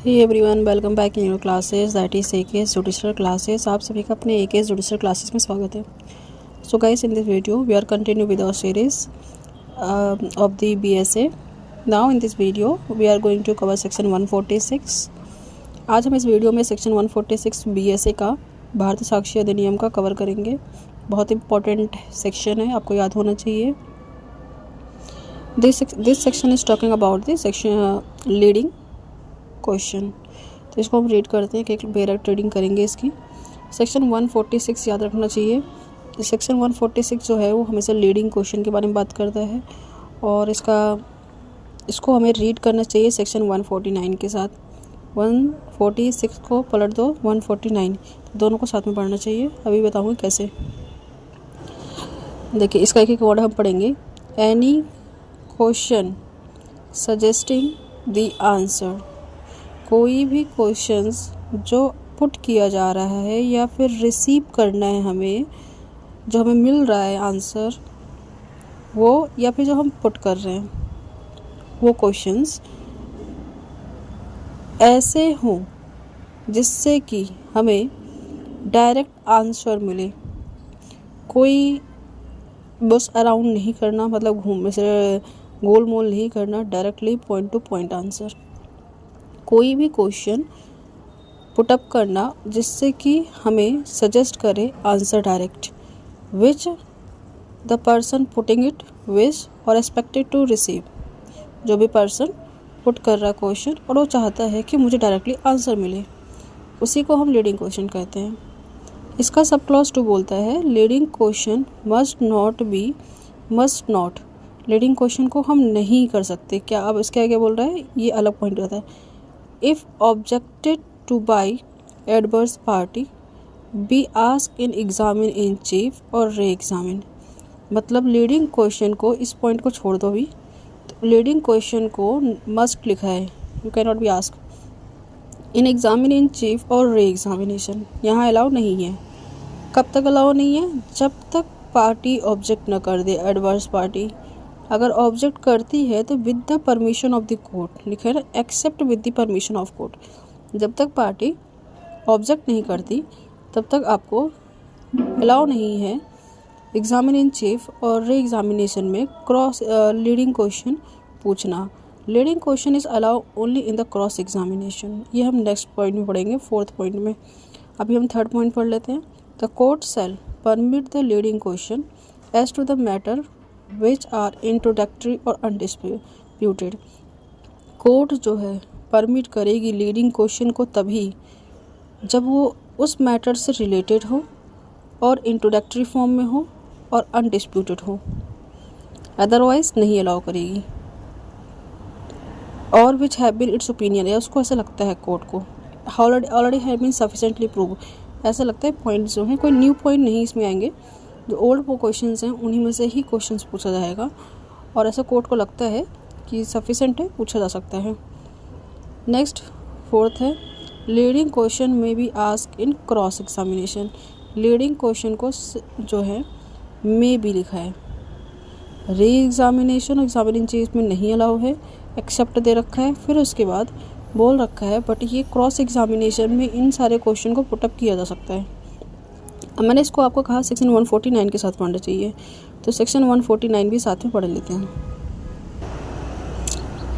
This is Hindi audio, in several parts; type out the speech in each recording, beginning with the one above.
Hey everyone, welcome back in your classes that is AKS judicial classes. आप सभी का अपने एकेएस जुडिशल क्लासेस में स्वागत है। So guys, in this video we are continue with our series of the BSA. Now in this video we are going to cover section 146। आज हम इस वीडियो में सेक्शन 146 बीएसए का भारतीय साक्ष्य अधिनियम का कवर करेंगे। बहुत इंपॉर्टेंट सेक्शन है, आपको याद होना चाहिए। This section is talking about this section leading question. तो इसको हम रीड करते हैं कि एक डायरेक्ट रीडिंग करेंगे इसकी। सेक्शन 146 याद रखना चाहिए। सेक्शन 146 जो है वो हमेशा लीडिंग क्वेश्चन के बारे में बात करता है और इसको हमें रीड करना चाहिए सेक्शन 149 के साथ। 146 को पलट दो 149, दोनों को साथ में पढ़ना चाहिए। अभी बताऊँगी कैसे। देखिए, इसका एक एक वर्ड हम पढ़ेंगे। Any question suggesting the answer, कोई भी क्वेश्चंस जो पुट किया जा रहा है या फिर रिसीव करना है हमें, जो हमें मिल रहा है आंसर वो, या फिर जो हम पुट कर रहे हैं वो क्वेश्चंस ऐसे हों जिससे कि हमें डायरेक्ट आंसर मिले। कोई बस अराउंड नहीं करना, मतलब घूमने से गोल मोल नहीं करना, directly point two point answer. कोई भी क्वेश्चन पुटअप करना जिससे कि हमें सजेस्ट करे answer direct, which the person putting it wish और एक्सपेक्टेड टू रिसीव। जो भी पर्सन पुट कर रहा क्वेश्चन और वो चाहता है कि मुझे डायरेक्टली आंसर मिले, उसी को हम लीडिंग क्वेश्चन कहते हैं। इसका सब क्लॉज 2 बोलता है leading question must not. Leading question को हम नहीं कर सकते। क्या अब इसके आगे बोल रहा है, ये अलग पॉइंट रहता है। If objected to by adverse party, be asked in examine in chief और re-examine। मतलब लीडिंग क्वेश्चन को, इस पॉइंट को छोड़ दो भी, तो लीडिंग क्वेश्चन को मस्ट लिखा है, you can not be ask in examine in chief और रे-एग्जामिनेशन। यहाँ अलाउ नहीं है। कब तक अलाउ नहीं है? जब तक पार्टी ऑब्जेक्ट न कर दे। एडवर्स पार्टी अगर ऑब्जेक्ट करती है तो with the permission of the court, लिखा है ना, except with the permission of court. जब तक पार्टी ऑब्जेक्ट नहीं करती तब तक आपको अलाउ नहीं है एग्जामिन इन चीफ और री एग्जामिनेशन में क्रॉस लीडिंग क्वेश्चन पूछना। Leading question is allow only in the cross examination. ये हम नेक्स्ट पॉइंट में पढ़ेंगे, 4th पॉइंट में। अभी हम 3rd पॉइंट पढ़ लेते हैं। The court shall permit the leading question as to the matter which are introductory और अनडिस्प्यूटेड। कोर्ट जो है परमिट करेगी लीडिंग क्वेश्चन को तभी जब वो उस मैटर से रिलेटेड हो और इंट्रोडक्टरी फॉर्म में हो और अनडिस्प्यूटेड हो, अदरवाइज नहीं अलाउ करेगी। और which have been its opinion, या उसको ऐसा लगता है कोर्ट को already have been sufficiently prove, ऐसा लगता है पॉइंट जो है, कोई न्यू पॉइंट नहीं इसमें आएंगे। जो ओल्ड वो क्वेश्चंस हैं उन्हीं में से ही क्वेश्चंस पूछा जाएगा और ऐसा कोर्ट को लगता है कि सफिशिएंट है, पूछा जा सकता है। नेक्स्ट 4th है लीडिंग क्वेश्चन में be ask in cross examination. Leading question को जो है में भी लिखा है। री एग्जामिनेशन और एग्जामिनिंग चीज में नहीं अलाउ है, एक्सेप्ट दे रखा है। फिर उसके बाद बोल रखा है बट ये क्रॉस एग्जामिनेशन में इन सारे क्वेश्चन को पुटअप किया जा सकता है। मैंने इसको आपको कहा सेक्शन 149 के साथ पढ़ना चाहिए, तो सेक्शन 149 भी साथ में पढ़ लेते हैं।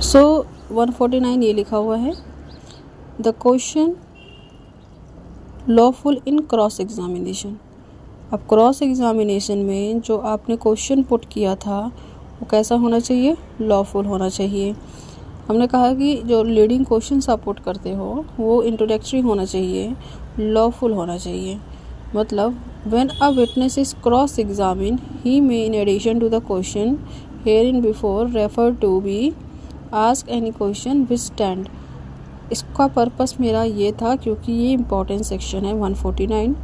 सो 149 ये लिखा हुआ है, the question lawful in cross examination. अब क्रॉस एग्जामिनेशन में जो आपने क्वेश्चन पुट किया था वो कैसा होना चाहिए? लॉफुल होना चाहिए। हमने कहा कि जो लीडिंग क्वेश्चन आप पुट करते हो वो इंट्रोडक्टरी होना चाहिए, लॉफुल होना चाहिए। मतलब when a witness is cross examined, he may in addition to the question herein before refer to be ask any question which stand। इसका पर्पस मेरा ये था क्योंकि ये इम्पॉर्टेंट सेक्शन है 149,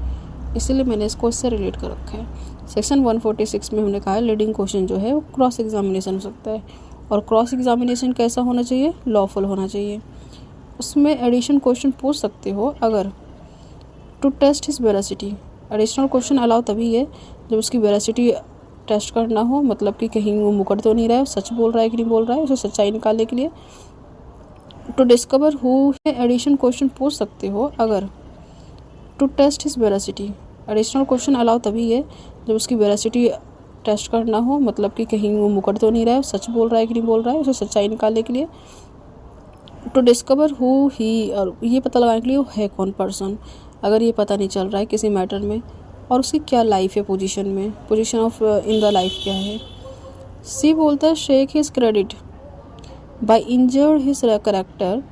इसलिए मैंने इसको इससे रिलेट कर रखा है। सेक्शन 146 में हमने कहा है लीडिंग क्वेश्चन जो है वो क्रॉस एग्जामिनेशन हो सकता है और क्रॉस एग्जामिनेशन कैसा होना चाहिए? लॉफुल होना चाहिए। उसमें एडिशन क्वेश्चन पूछ सकते हो अगर to test his veracity. Additional question allow तभी है जब उसकी वेरासिटी टेस्ट करना हो, मतलब कि कहीं वो मुकर तो नहीं रहा है, सच बोल रहा है कि नहीं बोल रहा है, उसे सच्चाई निकालने के लिए। To discover who addition question पूछ सकते हो अगर to test his veracity. Additional question allow तभी है जब उसकी वेरासिटी टेस्ट करना हो, मतलब कि कहीं वो मुकर तो नहीं रहा है, सच बोल रहा है कि नहीं बोल रहा है, उसे सच्चाई निकालने के लिए। टू डिस्कवर हु ही, और ये पता लगाने के लिए वो है कौन पर्सन, अगर ये पता नहीं चल रहा है किसी मैटर में, और उसकी क्या लाइफ है, पोजीशन में, position of in the life क्या है। सी बोलता है shake his credit by injured his character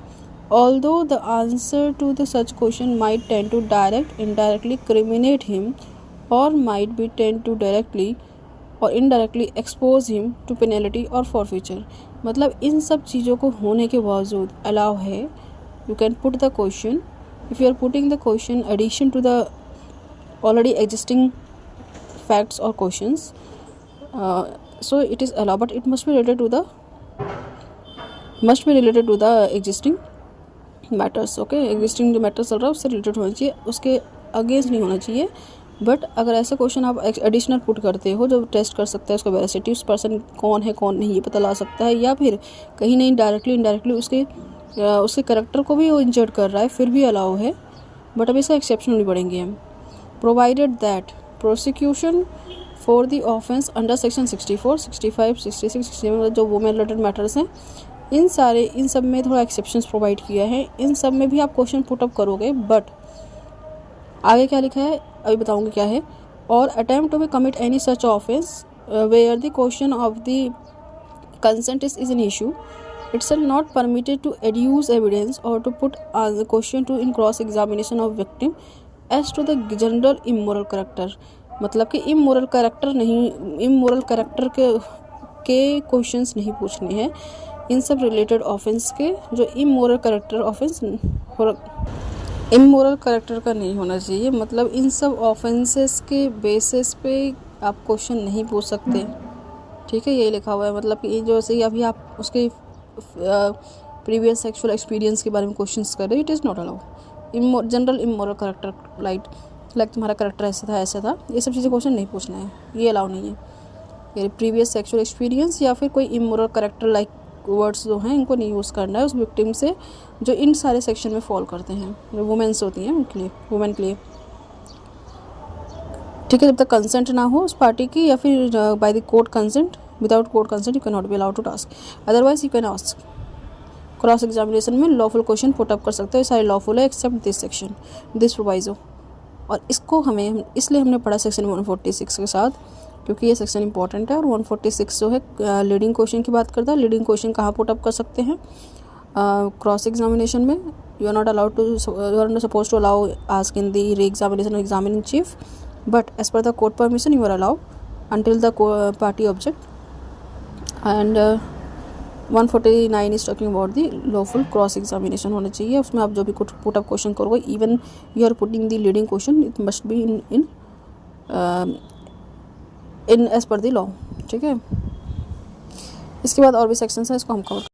although the answer to the such question might tend to indirectly criminate him or might be tend to directly or indirectly expose him to penalty or forfeiture। मतलब इन सब चीज़ों को होने के बावजूद अलाउ है, you can put the question, if you are putting the question addition to the already existing facts or questions, so it is allowed, but it must be related to the existing matters. Okay, existing जो मैटर चल रहा है उससे रिलेटेड होना चाहिए, उसके अगेंस्ट नहीं होना चाहिए। बट अगर ऐसा क्वेश्चन आप एडिशनल पुट करते हो जो टेस्ट कर सकता है उसका वेरासिटी, उस पर्सन कौन है कौन नहीं ये पता ला सकता है, या फिर कहीं नहीं डायरेक्टली इनडायरेक्टली उसके करेक्टर को भी वो इंजर्ड कर रहा है, फिर भी अलाउ है। बट अब इसका एक्सेप्शन नहीं पढ़ेंगे हम। Provided that prosecution for the offence under section 64, 65, 66, 67 जो वुमेन रिलेटेड मैटर्स हैं, इन सब में थोड़ा एक्सेप्शंस प्रोवाइड किया है। इन सब में भी आप क्वेश्चन पुट अप करोगे, बट आगे क्या लिखा है अभी बताऊंगी क्या है। और attempt to be commit any such offence where the question of the consent is an issue, it's not permitted to adduce evidence or to put the question to in cross examination of victim as to the general immoral character. मतलब कि इमोरल करेक्टर के क्वेश्चंस नहीं पूछने हैं इन सब रिलेटेड ऑफेंस के, जो इमोरल करेक्टर का नहीं होना चाहिए। मतलब इन सब ऑफेंसेस के बेसिस पे आप क्वेश्चन नहीं पूछ सकते, ठीक है, ये लिखा हुआ है। मतलब कि जो से अभी आप उसके प्रीवियस सेक्सुअल एक्सपीरियंस के बारे में क्वेश्चंस कर रहे हो, it is not allow. General immoral character like तुम्हारा करेक्टर ऐसा था, ये सब चीज़ें क्वेश्चन नहीं पूछना है, ये अलाउ नहीं है। ये प्रीवियस सेक्सुअल एक्सपीरियंस या फिर कोई इमोरल करेक्टर लाइक वर्ड्स जो हैं इनको नहीं यूज़ करना है उस विक्टिम से जो इन सारे सेक्शन में फॉल करते हैं, जो वुमेन्स होती हैं उनके लिए, वुमेन के लिए, ठीक है। जब तक कंसेंट ना हो उस पार्टी की, या फिर by the court consent, without court consent you can not be allowed to task, otherwise you can ask. Cross examination में लॉफुल क्वेश्चन पुट अप कर सकते हो, सारे लॉफुल है except this section, this proviso. और इसको हमें इसलिए हमने पढ़ा सेक्शन 146 के साथ, क्योंकि ये सेक्शन इंपॉर्टेंट है। और 146 जो है लीडिंग क्वेश्चन की बात करता है। लीडिंग क्वेश्चन कहाँ पुट अप कर सकते हैं? क्रॉस एग्जामिनेशन में। You are not suppose to allow ask in the re examination examining chief, but as per the court permission you are allow until the party object. And 149 is talking about the lawful cross examination होना चाहिए। उसमें आप जो भी पुट अप क्वेश्चन करोगे, even you are putting the leading question, it must be in as per the law, ठीक है। इसके बाद और भी सेक्शंस हैं, इसको हम कवर